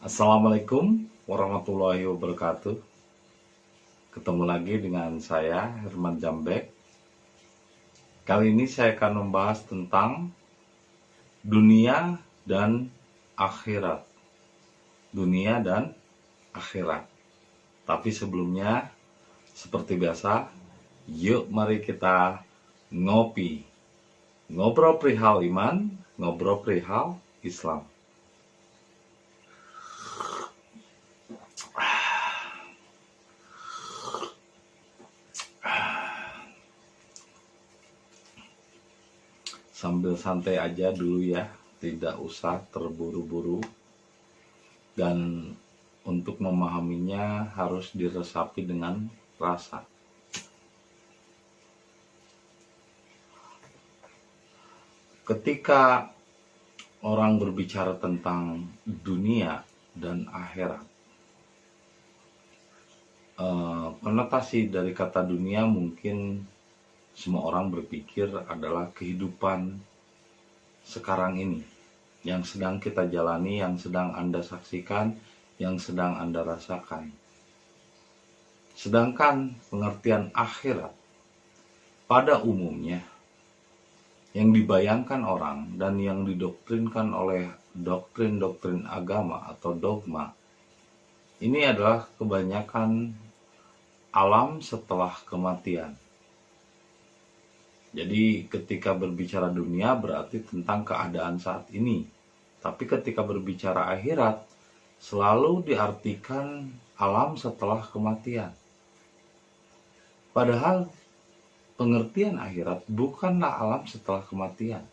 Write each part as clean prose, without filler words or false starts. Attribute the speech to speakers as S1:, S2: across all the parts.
S1: Assalamualaikum warahmatullahi wabarakatuh. Ketemu lagi dengan saya Herman Jambek. Kali ini saya akan membahas tentang dunia dan akhirat. Dunia dan akhirat. Tapi sebelumnya, seperti biasa, yuk mari kita ngopi. Ngobrol perihal iman, ngobrol perihal Islam. Sambil santai aja dulu ya, tidak usah terburu-buru. Dan untuk memahaminya harus diresapi dengan rasa. Ketika orang berbicara tentang dunia dan akhirat, konotasi dari kata dunia mungkin semua orang berpikir adalah kehidupan sekarang ini, yang sedang kita jalani, yang sedang Anda saksikan, yang sedang Anda rasakan. Sedangkan pengertian akhirat pada umumnya yang dibayangkan orang dan yang didoktrinkan oleh doktrin-doktrin agama atau dogma, ini adalah kebanyakan alam setelah kematian. Jadi ketika berbicara dunia berarti tentang keadaan saat ini. Tapi ketika berbicara akhirat selalu diartikan alam setelah kematian. Padahal pengertian akhirat bukanlah alam setelah kematian.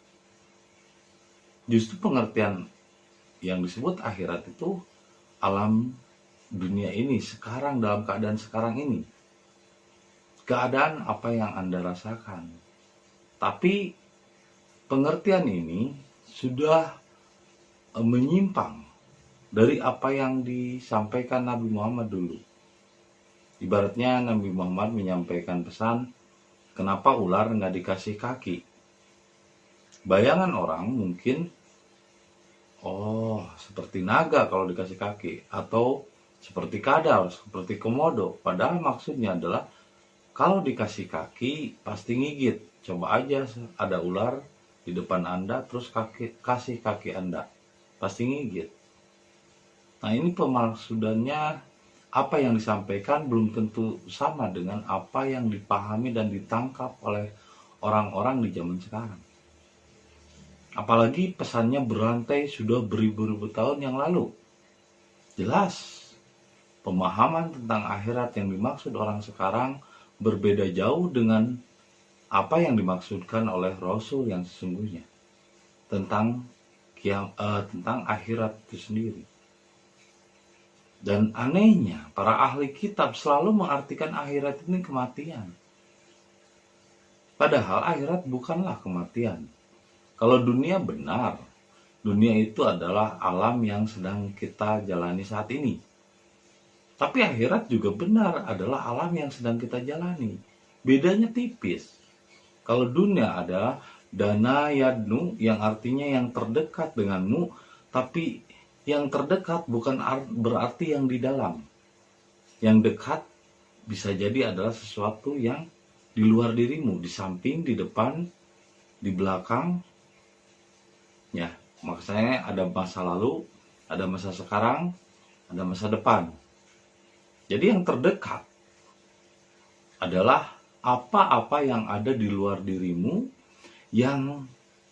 S1: Justru pengertian yang disebut akhirat itu alam dunia ini sekarang, dalam keadaan sekarang ini. Keadaan apa yang Anda rasakan. Tapi pengertian ini sudah menyimpang dari apa yang disampaikan Nabi Muhammad dulu. Ibaratnya Nabi Muhammad menyampaikan pesan, kenapa ular nggak dikasih kaki? Bayangan orang mungkin, oh seperti naga kalau dikasih kaki, atau seperti kadal, seperti komodo. Padahal maksudnya adalah kalau dikasih kaki pasti ngigit. Coba aja ada ular di depan Anda, terus kasih kaki Anda, pasti ngigit. Nah ini pemaksudannya, apa yang disampaikan belum tentu sama dengan apa yang dipahami dan ditangkap oleh orang-orang di zaman sekarang. Apalagi pesannya berantai sudah beribu-ribu tahun yang lalu. Jelas, pemahaman tentang akhirat yang dimaksud orang sekarang berbeda jauh dengan apa yang dimaksudkan oleh Rasul yang sesungguhnya tentang akhirat itu sendiri. Dan anehnya, para ahli kitab selalu mengartikan akhirat ini kematian. Padahal akhirat bukanlah kematian. Kalau dunia benar, dunia itu adalah alam yang sedang kita jalani saat ini. Tapi akhirat juga benar adalah alam yang sedang kita jalani. Bedanya tipis. Kalau dunia ada dana yadnu yang artinya yang terdekat denganmu, tapi yang terdekat bukan berarti yang di dalam. Yang dekat bisa jadi adalah sesuatu yang di luar dirimu, di samping, di depan, di belakang. Ya, maksudnya ada masa lalu, ada masa sekarang, ada masa depan. Jadi yang terdekat adalah apa-apa yang ada di luar dirimu yang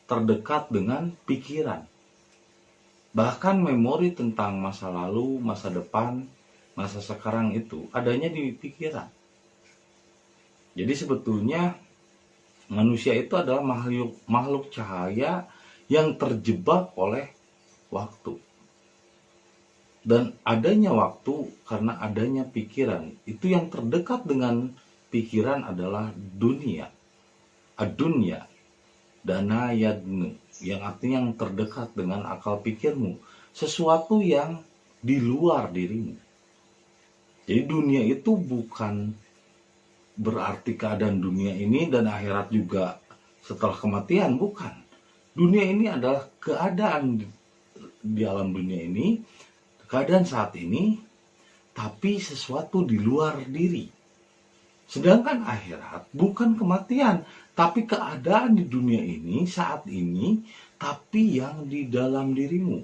S1: terdekat dengan pikiran. Bahkan memori tentang masa lalu, masa depan, masa sekarang itu adanya di pikiran. Jadi sebetulnya manusia itu adalah makhluk cahaya yang terjebak oleh waktu. Dan adanya waktu karena adanya pikiran. Itu yang terdekat dengan pikiran adalah dunia. Adunya, dana yadnu, yang artinya yang terdekat dengan akal pikirmu. Sesuatu yang di luar dirimu. Jadi dunia itu bukan berarti keadaan dunia ini dan akhirat juga setelah kematian, bukan. Dunia ini adalah keadaan di alam dunia ini keadaan saat ini, tapi sesuatu di luar diri. Sedangkan akhirat bukan kematian, tapi keadaan di dunia ini saat ini, tapi yang di dalam dirimu,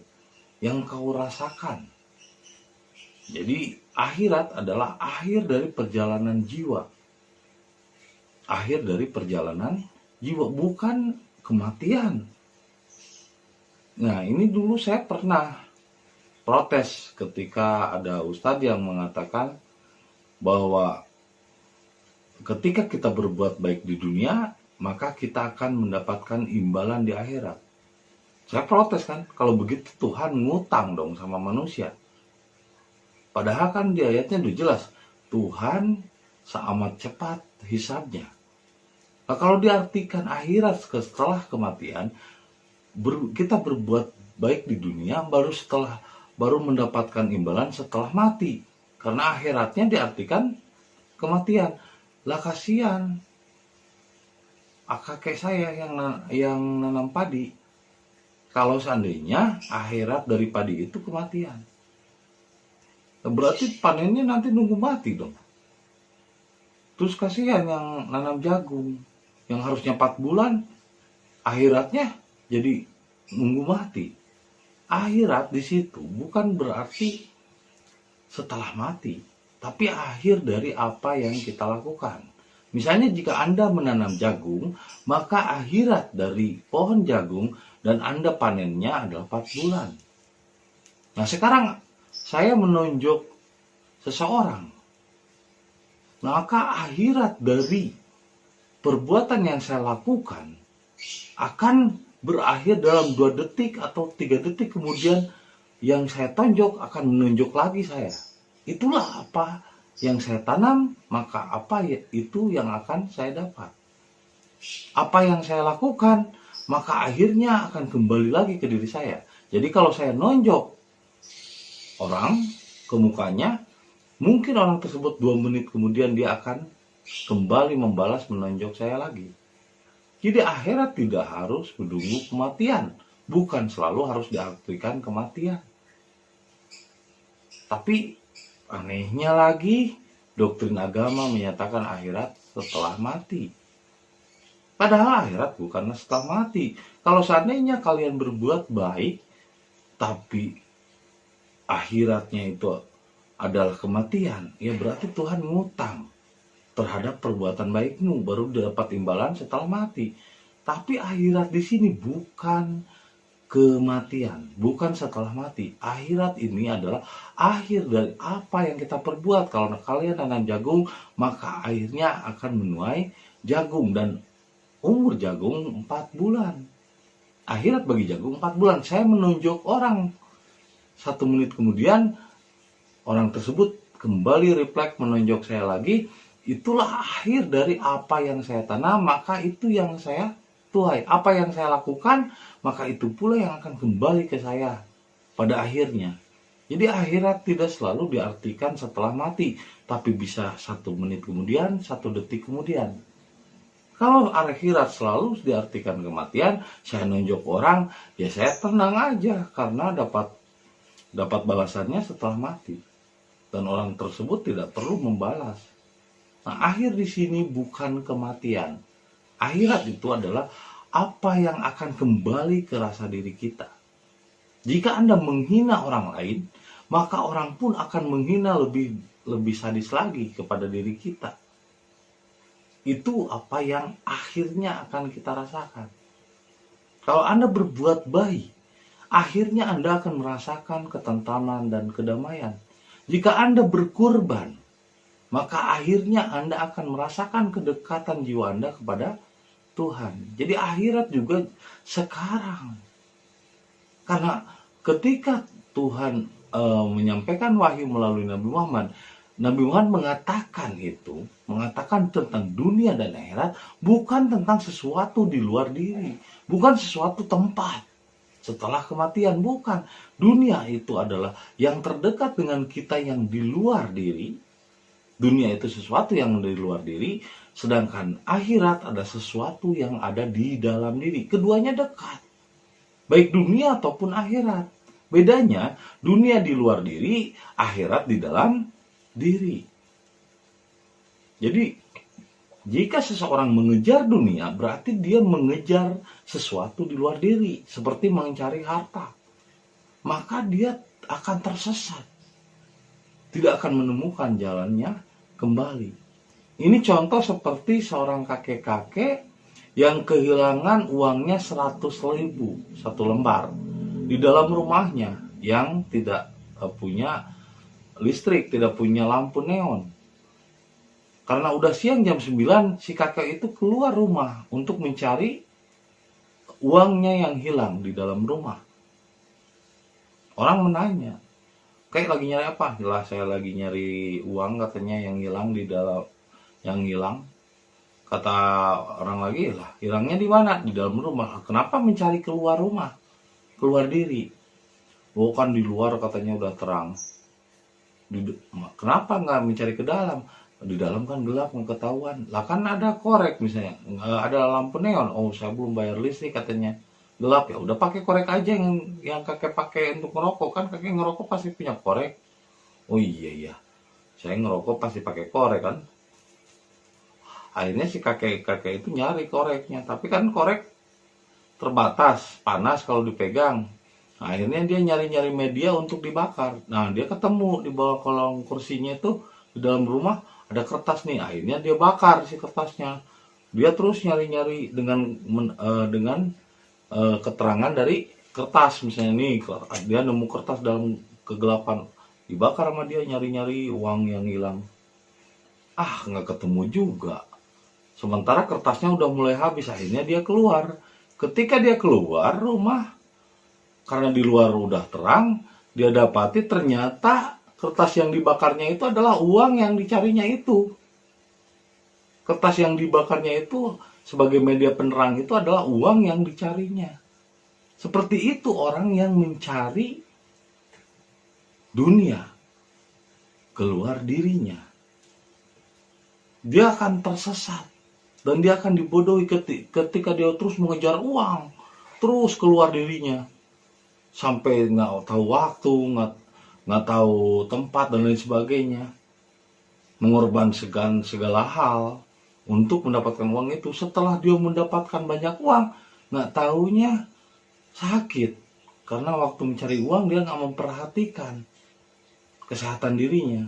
S1: yang kau rasakan. Jadi akhirat adalah akhir dari perjalanan jiwa. Akhir dari perjalanan jiwa, bukan kematian. Nah, ini dulu saya pernah protes ketika ada ustadz yang mengatakan bahwa ketika kita berbuat baik di dunia, maka kita akan mendapatkan imbalan di akhirat. Saya protes kan, kalau begitu Tuhan ngutang dong sama manusia. Padahal kan di ayatnya udah jelas, Tuhan seamat cepat hisabnya. Nah, kalau diartikan akhirat setelah kematian, kita berbuat baik di dunia baru mendapatkan imbalan setelah mati. Karena akhiratnya diartikan kematian. Lah kasihan kakek saya yang nanam padi. Kalau seandainya akhirat dari padi itu kematian, berarti panennya nanti nunggu mati dong. Terus kasihan yang nanam jagung, yang harusnya 4 bulan, akhiratnya jadi nunggu mati. Akhirat di situ bukan berarti setelah mati, tapi akhir dari apa yang kita lakukan. Misalnya jika Anda menanam jagung, maka akhirat dari pohon jagung dan Anda panennya adalah 4 bulan. Nah, sekarang saya menunjuk seseorang, maka akhirat dari perbuatan yang saya lakukan akan berakhir dalam 2 detik atau 3 detik kemudian yang saya tonjok akan menunjuk lagi saya. Itulah apa yang saya tanam, maka apa itu yang akan saya dapat. Apa yang saya lakukan, maka akhirnya akan kembali lagi ke diri saya. Jadi kalau saya nonjok orang ke mukanya, mungkin orang tersebut 2 menit kemudian dia akan kembali membalas menonjok saya lagi. Jadi akhirat tidak harus menunggu kematian, bukan selalu harus diartikan kematian. Tapi anehnya lagi, doktrin agama menyatakan akhirat setelah mati. Padahal akhirat bukanlah setelah mati. Kalau seandainya kalian berbuat baik, tapi akhiratnya itu adalah kematian, ya berarti Tuhan ngutang terhadap perbuatan baikmu, baru dapat imbalan setelah mati. Tapi akhirat di sini bukan kematian, bukan setelah mati. Akhirat ini adalah akhir dari apa yang kita perbuat. Kalau kalian tanam jagung, maka akhirnya akan menuai jagung, dan umur jagung 4 bulan. Akhirat bagi jagung 4 bulan. Saya menunjuk orang, 1 menit kemudian orang tersebut kembali refleks menunjuk saya lagi. Itulah akhir dari apa yang saya tanam, maka itu yang saya tuai. Apa yang saya lakukan, maka itu pula yang akan kembali ke saya pada akhirnya. Jadi akhirat tidak selalu diartikan setelah mati, tapi bisa 1 menit kemudian, 1 detik kemudian. Kalau akhirat selalu diartikan kematian, saya nunjuk orang, ya saya tenang aja karena dapat balasannya setelah mati. Dan orang tersebut tidak perlu membalas. Nah, akhir di sini bukan kematian. Akhirat itu adalah apa yang akan kembali ke rasa diri kita. Jika Anda menghina orang lain, maka orang pun akan menghina lebih sadis lagi kepada diri kita. Itu apa yang akhirnya akan kita rasakan. Kalau Anda berbuat baik, akhirnya Anda akan merasakan ketentraman dan kedamaian. Jika Anda berkorban, maka akhirnya Anda akan merasakan kedekatan jiwa Anda kepada Tuhan. Jadi akhirat juga sekarang. Karena ketika Tuhan menyampaikan wahyu melalui Nabi Muhammad mengatakan tentang dunia dan akhirat, bukan tentang sesuatu di luar diri, bukan sesuatu tempat setelah kematian, bukan. Dunia itu adalah yang terdekat dengan kita yang di luar diri. Dunia itu sesuatu yang di luar diri, sedangkan akhirat ada sesuatu yang ada di dalam diri. Keduanya dekat, baik dunia ataupun akhirat. Bedanya, dunia di luar diri, akhirat di dalam diri. Jadi, jika seseorang mengejar dunia, berarti dia mengejar sesuatu di luar diri, seperti mencari harta. Maka dia akan tersesat, tidak akan menemukan jalannya kembali. Ini contoh seperti seorang kakek-kakek yang kehilangan uangnya 100.000, satu lembar, di dalam rumahnya yang tidak punya listrik, tidak punya lampu neon. Karena udah siang jam 9, si kakek itu keluar rumah untuk mencari uangnya yang hilang di dalam rumah. Orang menanya, "Kayak lagi nyari apa?" "Lah, saya lagi nyari uang," katanya, "yang hilang di dalam yang hilang." Kata orang lagi, "Lah, hilangnya di mana?" "Di dalam rumah." "Kenapa mencari keluar rumah? Keluar diri?" "Oh, kan di luar katanya udah terang." "Kenapa nggak mencari ke dalam?" "Di dalam kan gelap, nggak ketahuan." "Lah, kan ada korek misalnya, ada lampu neon." "Oh, saya belum bayar listrik," katanya. "Gelap." "Ya udah pakai korek aja yang kakek pakai untuk ngerokok, kan kakek ngerokok pasti punya korek." "Oh iya, saya ngerokok pasti pakai korek kan." Akhirnya si kakek itu nyari koreknya, tapi kan korek terbatas, panas kalau dipegang. Nah, akhirnya dia nyari-nyari media untuk dibakar. Nah, dia ketemu di bawah kolong kursinya itu di dalam rumah ada kertas nih. Akhirnya dia bakar si kertasnya. Dia terus nyari-nyari dengan keterangan dari kertas, misalnya nih dia nemu kertas dalam kegelapan, dibakar sama dia, nyari-nyari uang yang hilang. Nggak ketemu juga. Sementara kertasnya udah mulai habis, akhirnya dia keluar. Ketika dia keluar rumah, karena di luar udah terang, dia dapati ternyata kertas yang dibakarnya itu adalah uang yang dicarinya itu. Kertas yang dibakarnya itu sebagai media penerang itu adalah uang yang dicarinya. Seperti itu orang yang mencari dunia keluar dirinya. Dia akan tersesat. Dan dia akan dibodohi ketika dia terus mengejar uang, terus keluar dirinya, sampai nggak tahu waktu, nggak tahu tempat dan lain sebagainya, mengorbankan segala hal untuk mendapatkan uang itu. Setelah dia mendapatkan banyak uang, nggak taunya sakit, karena waktu mencari uang dia nggak memperhatikan kesehatan dirinya.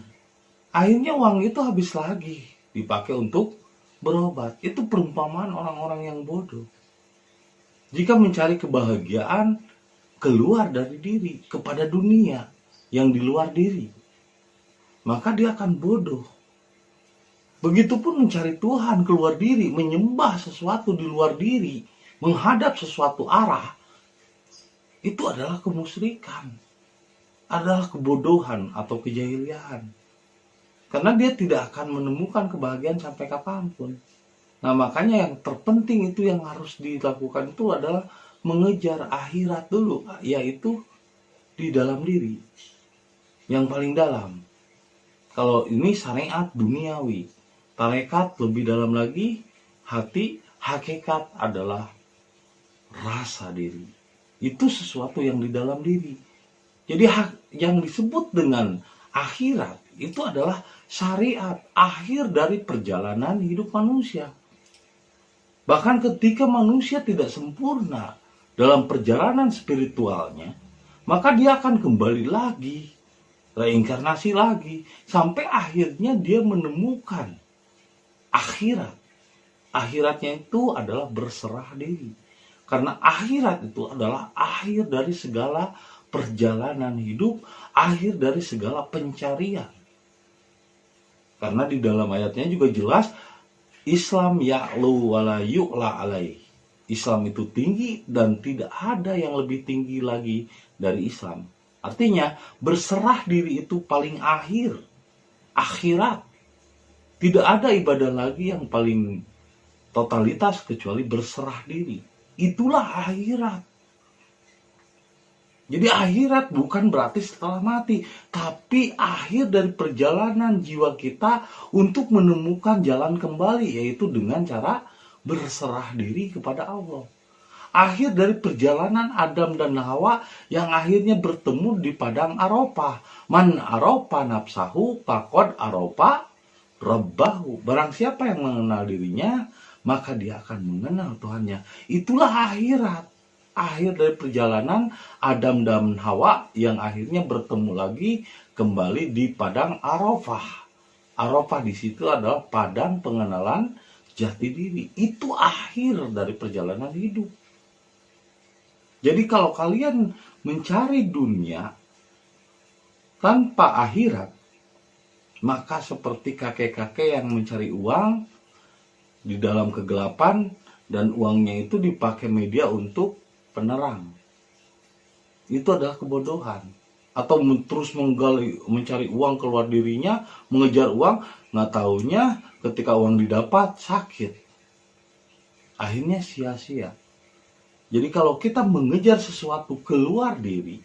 S1: Akhirnya uang itu habis lagi, dipakai untuk berobat. Itu perumpamaan orang-orang yang bodoh. Jika mencari kebahagiaan keluar dari diri kepada dunia yang di luar diri, maka dia akan bodoh. Begitupun mencari Tuhan keluar diri, menyembah sesuatu di luar diri, menghadap sesuatu arah, itu adalah kemusyrikan, adalah kebodohan atau kejahilian. Karena dia tidak akan menemukan kebahagiaan sampai kapanpun. Nah, makanya yang terpenting itu yang harus dilakukan itu adalah mengejar akhirat dulu, yaitu di dalam diri, yang paling dalam. Kalau ini syariat duniawi, tarekat lebih dalam lagi, hati, hakikat adalah rasa diri. Itu sesuatu yang di dalam diri. Jadi yang disebut dengan akhirat itu adalah syariat, akhir dari perjalanan hidup manusia. Bahkan ketika manusia tidak sempurna dalam perjalanan spiritualnya, maka dia akan kembali lagi, reinkarnasi lagi, sampai akhirnya dia menemukan akhirat. Akhiratnya itu adalah berserah diri. Karena akhirat itu adalah akhir dari segala perjalanan hidup, akhir dari segala pencarian. Karena di dalam ayatnya juga jelas, Islam ya'lu wala yu'la alaih. Islam itu tinggi dan tidak ada yang lebih tinggi lagi dari Islam. Artinya berserah diri itu paling akhir, akhirat. Tidak ada ibadah lagi yang paling totalitas kecuali berserah diri. Itulah akhirat. Jadi akhirat bukan berarti setelah mati, tapi akhir dari perjalanan jiwa kita untuk menemukan jalan kembali, yaitu dengan cara berserah diri kepada Allah. akhir dari perjalanan Adam dan Hawa yang akhirnya bertemu di padang Arafah. Man arofa nafsahu faqad arofa rabbahu. Barang siapa yang mengenal dirinya, maka dia akan mengenal Tuhannya. Itulah akhirat. Akhir dari perjalanan Adam dan Hawa yang akhirnya bertemu lagi kembali di padang Arafah. Arafah di situ adalah padang pengenalan jati diri. Itu akhir dari perjalanan hidup. Jadi kalau kalian mencari dunia tanpa akhirat, maka seperti kakek-kakek yang mencari uang di dalam kegelapan dan uangnya itu dipakai media untuk penerang. Itu adalah kebodohan. Atau terus mencari uang keluar dirinya, mengejar uang, nggak taunya ketika uang didapat sakit. Akhirnya sia-sia. Jadi kalau kita mengejar sesuatu keluar diri,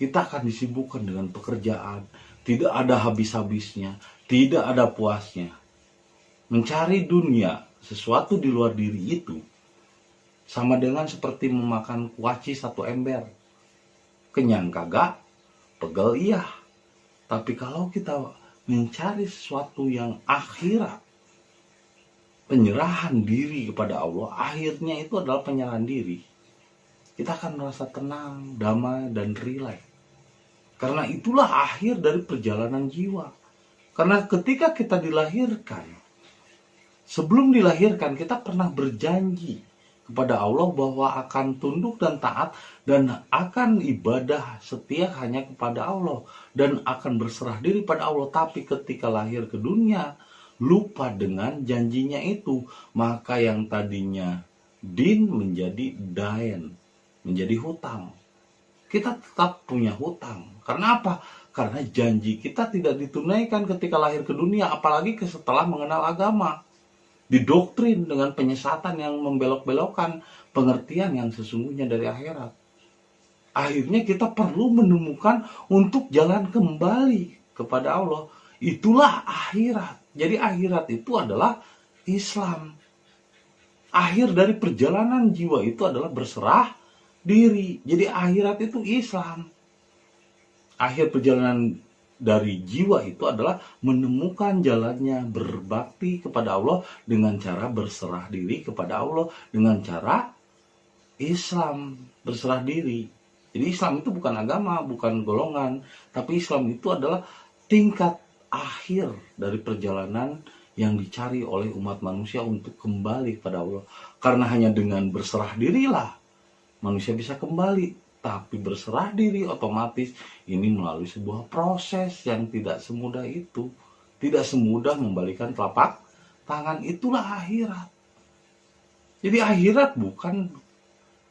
S1: kita akan disibukkan dengan pekerjaan, tidak ada habis-habisnya, tidak ada puasnya. Mencari dunia, sesuatu di luar diri itu, sama dengan seperti memakan kuaci satu ember. Kenyang kagak, pegel iya. Tapi kalau kita mencari sesuatu yang akhirat, penyerahan diri kepada Allah, akhirnya itu adalah penyerahan diri. Kita akan merasa tenang, damai, dan rileks. Karena itulah akhir dari perjalanan jiwa. Karena ketika kita dilahirkan, sebelum dilahirkan kita pernah berjanji kepada Allah bahwa akan tunduk dan taat dan akan ibadah setia hanya kepada Allah dan akan berserah diri pada Allah. Tapi ketika lahir ke dunia, lupa dengan janjinya itu, maka yang tadinya din menjadi dain, menjadi hutang. Kita tetap punya hutang. Karena apa? Karena janji kita tidak ditunaikan ketika lahir ke dunia, apalagi setelah mengenal agama. Didoktrin dengan penyesatan yang membelok-belokkan pengertian yang sesungguhnya dari akhirat. Akhirnya kita perlu menemukan untuk jalan kembali kepada Allah. Itulah akhirat. Jadi akhirat itu adalah Islam. Akhir dari perjalanan jiwa itu adalah berserah diri. Jadi akhirat itu Islam. Akhir perjalanan dari jiwa itu adalah menemukan jalannya berbakti kepada Allah dengan cara berserah diri kepada Allah dengan cara Islam, berserah diri. Jadi Islam itu bukan agama, bukan golongan, tapi Islam itu adalah tingkat akhir dari perjalanan yang dicari oleh umat manusia untuk kembali kepada Allah. Karena hanya dengan berserah dirilah manusia bisa kembali. Tapi berserah diri otomatis ini melalui sebuah proses yang tidak semudah itu. Tidak semudah membalikan telapak tangan. Itulah akhirat. Jadi akhirat bukan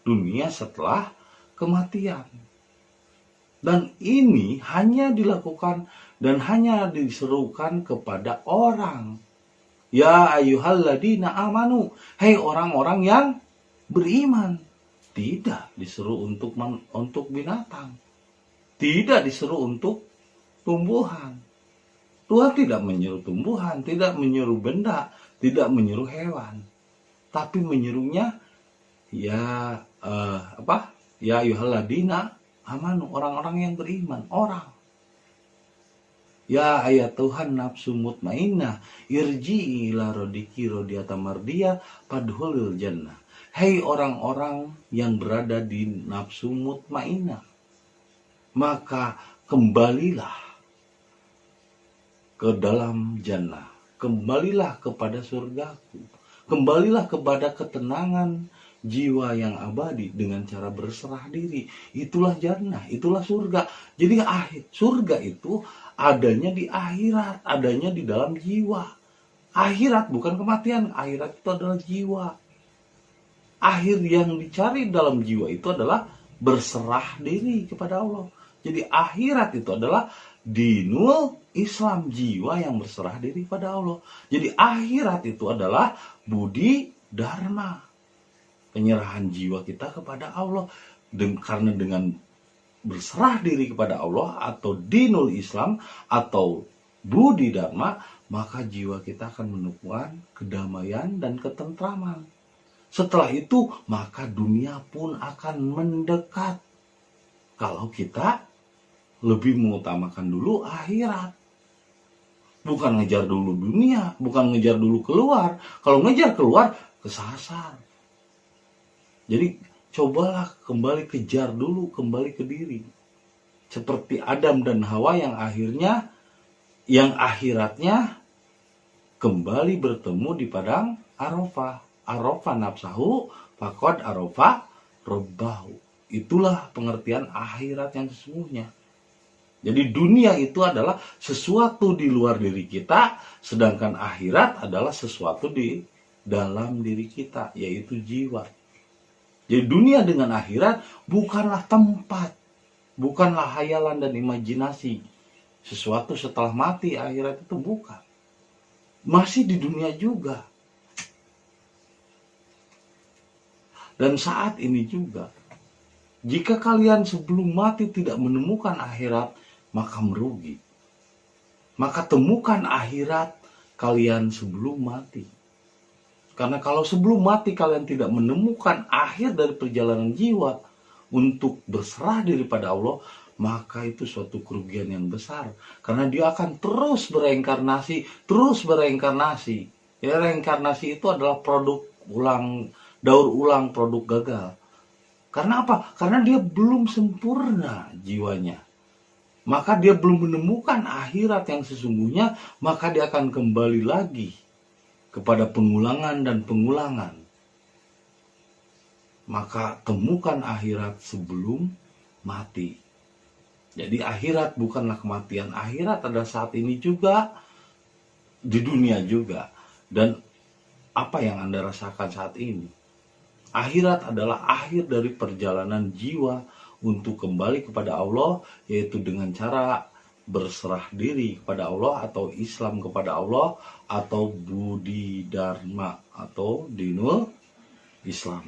S1: dunia setelah kematian. Dan ini hanya dilakukan dan hanya diserukan kepada orang. Ya ayyuhalladzina amanu. Hei orang-orang yang beriman. Tidak disuruh untuk binatang. Tidak disuruh untuk tumbuhan. Tuhan tidak menyuruh tumbuhan, tidak menyuruh benda, tidak menyuruh hewan. Tapi menyuruhnya ya Ya ayyuhalladzina amanu, orang-orang yang beriman, orang. Ya ayat Tuhan nafsu mutmainnah irji'i ila rabbiki radiyatan mardiyah fadkhulil jannah. Hei orang-orang yang berada di nafsu mutmainnah, maka kembalilah ke dalam jannah, kembalilah kepada surgaku, kembalilah kepada ketenangan jiwa yang abadi dengan cara berserah diri. Itulah jannah, itulah surga. Jadi surga itu adanya di akhirat, adanya di dalam jiwa. Akhirat bukan kematian, akhirat itu adalah jiwa. Akhir yang dicari dalam jiwa itu adalah berserah diri kepada Allah. Jadi akhirat itu adalah dinul Islam, jiwa yang berserah diri kepada Allah. Jadi akhirat itu adalah budi dharma, penyerahan jiwa kita kepada Allah. Karena dengan berserah diri kepada Allah atau dinul Islam atau budi dharma, maka jiwa kita akan menemukan kedamaian dan ketentraman. Setelah itu maka dunia pun akan mendekat. Kalau kita lebih mengutamakan dulu akhirat. Bukan ngejar dulu dunia, bukan ngejar dulu keluar. Kalau ngejar keluar, kesasar. Jadi cobalah kembali kejar dulu, kembali ke diri. Seperti Adam dan Hawa yang akhiratnya kembali bertemu di padang Arafah. Arafah nafsahu, faqad arafah rabbahu. Itulah pengertian akhirat yang sesungguhnya. Jadi dunia itu adalah sesuatu di luar diri kita, sedangkan akhirat adalah sesuatu di dalam diri kita, yaitu jiwa. Jadi dunia dengan akhirat bukanlah tempat, bukanlah hayalan dan imajinasi. Sesuatu setelah mati, akhirat itu bukan. Masih di dunia juga. Dan saat ini juga, jika kalian sebelum mati tidak menemukan akhirat, maka merugi. Maka temukan akhirat kalian sebelum mati. Karena kalau sebelum mati kalian tidak menemukan akhir dari perjalanan jiwa untuk berserah diri pada Allah, maka itu suatu kerugian yang besar. Karena dia akan terus bereinkarnasi, Ya, reinkarnasi itu adalah daur ulang produk gagal. Karena apa? Karena dia belum sempurna jiwanya. Maka dia belum menemukan akhirat yang sesungguhnya, maka dia akan kembali lagi kepada pengulangan dan pengulangan. Maka temukan akhirat sebelum mati. Jadi akhirat bukanlah kematian. Akhirat adalah saat ini juga, di dunia juga. Dan apa yang Anda rasakan saat ini? Akhirat adalah akhir dari perjalanan jiwa untuk kembali kepada Allah, yaitu dengan cara berserah diri kepada Allah, atau Islam kepada Allah, atau Budi Dharma, atau Dinul Islam.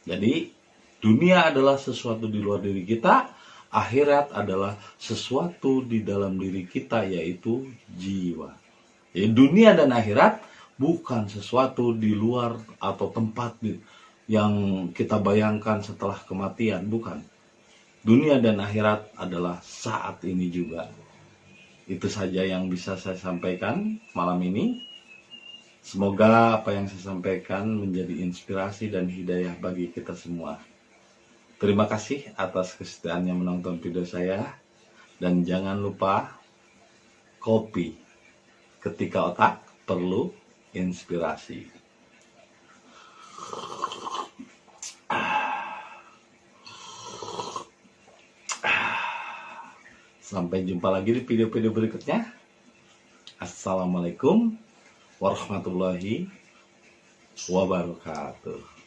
S1: Jadi dunia adalah sesuatu di luar diri kita, akhirat adalah sesuatu di dalam diri kita, yaitu jiwa. Jadi dunia dan akhirat bukan sesuatu di luar atau tempat yang kita bayangkan setelah kematian, bukan. Dunia dan akhirat adalah saat ini juga. Itu saja yang bisa saya sampaikan malam ini. Semoga apa yang saya sampaikan menjadi inspirasi dan hidayah bagi kita semua. Terima kasih atas kesetiaannya menonton video saya. Dan jangan lupa kopi ketika otak perlu inspirasi. Sampai jumpa lagi di video-video berikutnya. Assalamualaikum warahmatullahi wabarakatuh.